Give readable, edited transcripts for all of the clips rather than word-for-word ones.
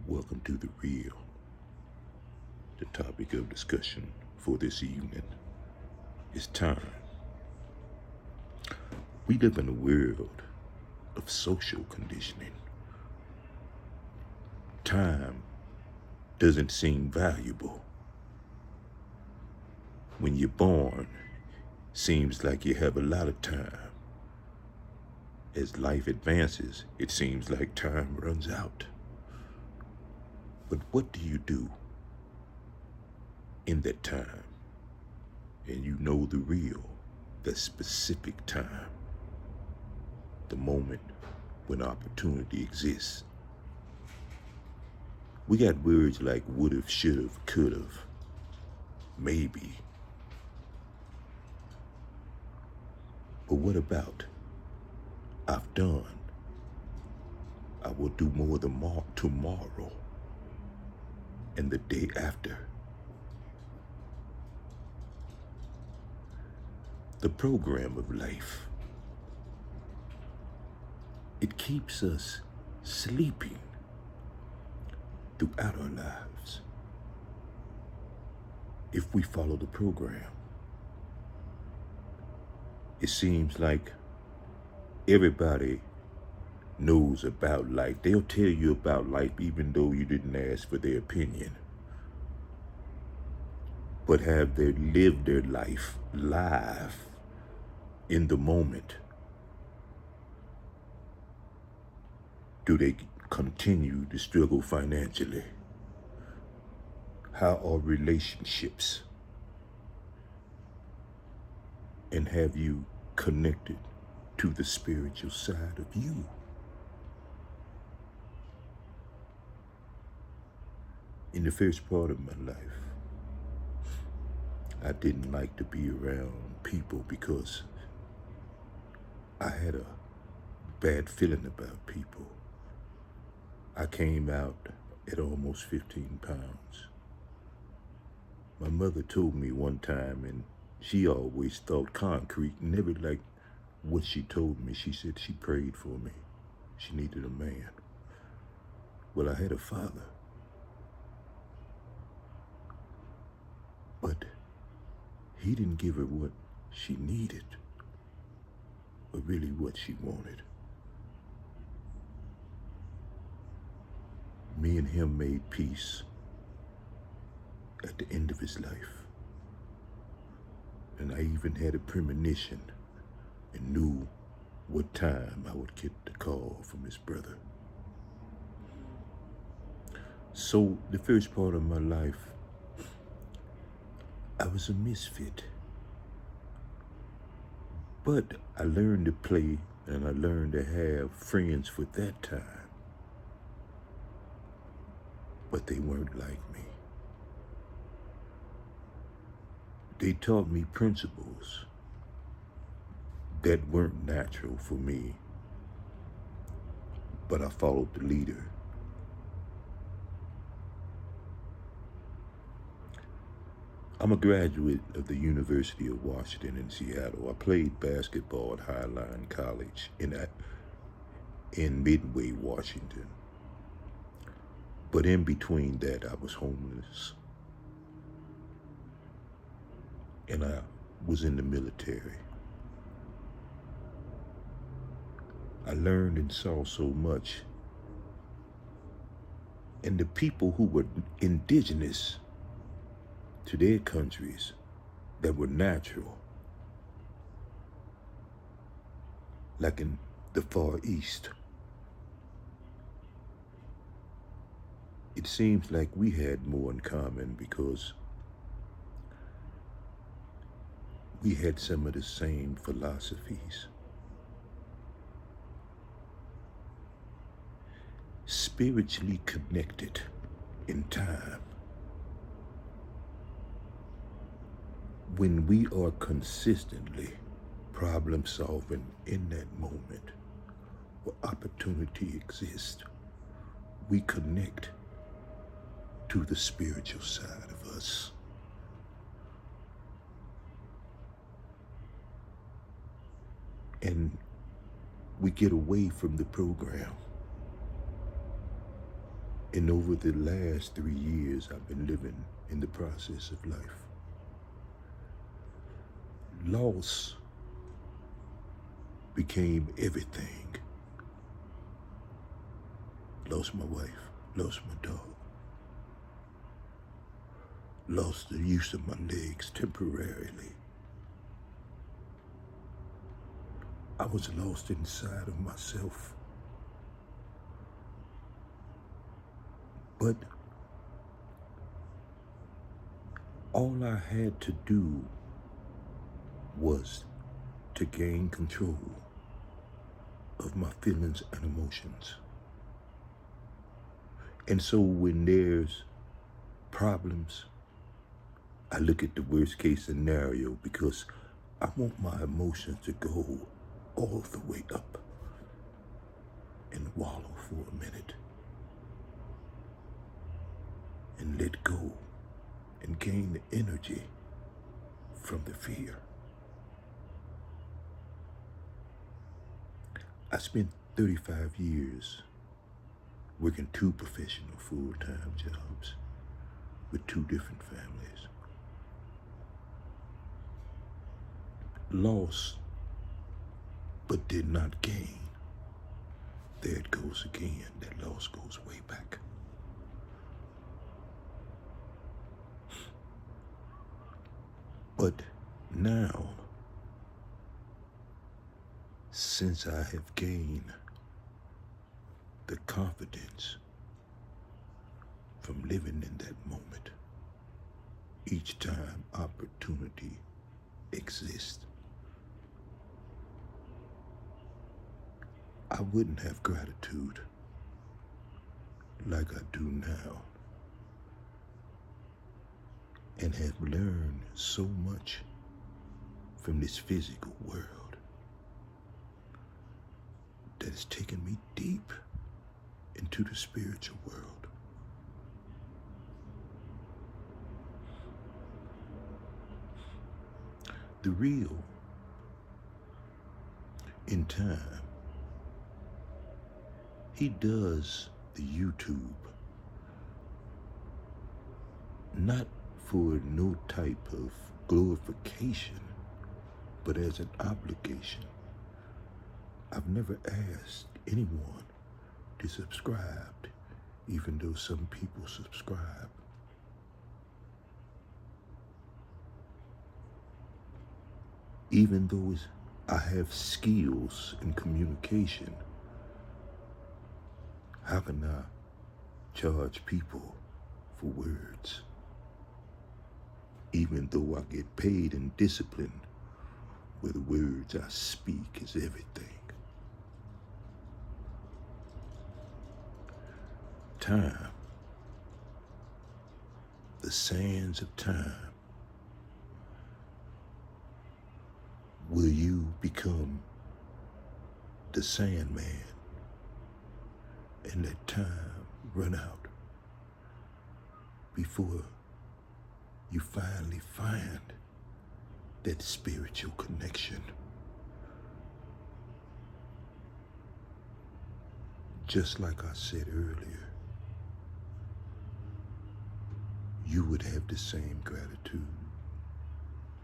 Welcome to The Real. The topic of discussion for this evening is time. We live in a world of social conditioning. Time doesn't seem valuable. When you're born, seems like you have a lot of time. As life advances, it seems like time runs out. But what do you do in that time? And you know the real, the specific time, the moment when opportunity exists. We got words like would've, should've, could've, maybe. But what about I've done? I will do more tomorrow and the day after. The program of life, it keeps us sleeping throughout our lives. If we follow the program, it seems like everybody knows about life. They'll tell you about life even though you didn't ask for their opinion. But have they lived their life live in the moment? Do they continue to struggle financially? How are relationships? And have you connected to the spiritual side of you? In the first part of my life, I didn't like to be around people because I had a bad feeling about people. I came out at almost 15 pounds. My mother told me one time, and she always thought concrete, never liked what she told me. She said she prayed for me. She needed a man. Well, I had a father, but he didn't give her what she needed, or really what she wanted. Me and him made peace at the end of his life. And I even had a premonition and knew what time I would get the call from his brother. So the first part of my life, I was a misfit. But I learned to play and I learned to have friends for that time. But they weren't like me. They taught me principles that weren't natural for me, but I followed the leader. I'm a graduate of the University of Washington in Seattle. I played basketball at Highline College in Midway, Washington. But in between that, I was homeless. And I was in the military. I learned and saw so much. And the people who were indigenous to their countries that were natural, like in the Far East, it seems like we had more in common because we had some of the same philosophies. Spiritually connected in time. When we are consistently problem solving in that moment where opportunity exists, we connect to the spiritual side of us. And we get away from the program. And over the last 3 years, I've been living in the process of life. Loss became everything. Lost my wife, lost my dog, lost the use of my legs temporarily. I was lost inside of myself. But all I had to do was to gain control of my feelings and emotions. And so when there's problems, I look at the worst case scenario because I want my emotions to go all the way up and wallow for a minute and let go and gain the energy from the fear. I spent 35 years working 2 professional full-time jobs with 2 different families. Lost, but did not gain. There it goes again. That loss goes way back. But now, since I have gained the confidence from living in that moment, each time opportunity exists, I wouldn't have gratitude like I do now, and have learned so much from this physical world that has taken me deep into the spiritual world. The real, in time, he does the YouTube not for no type of glorification, but as an obligation. I've never asked anyone to subscribe, even though some people subscribe. Even though I have skills in communication, how can I charge people for words? Even though I get paid and disciplined, where the words I speak is everything. Time, the sands of time. Will you become the Sandman and let time run out before you finally find that spiritual connection? Just like I said earlier, you would have the same gratitude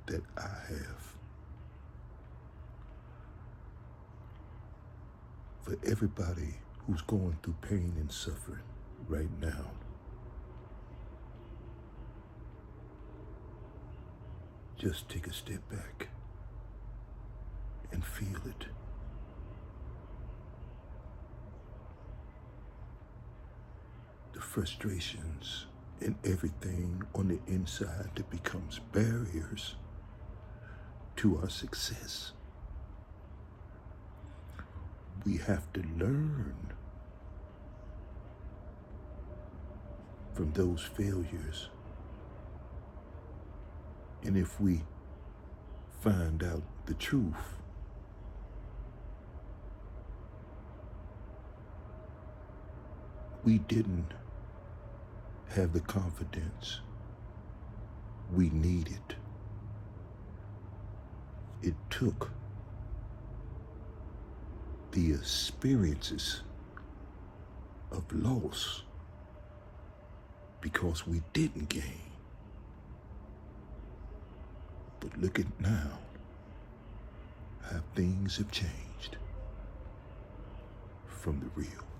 that I have. For everybody who's going through pain and suffering right now, just take a step back and feel it. The frustrations and everything on the inside that becomes barriers to our success. We have to learn from those failures. And if we find out the truth, we didn't have the confidence we needed. It took the experiences of loss because we didn't gain. But look at now, how things have changed from the real.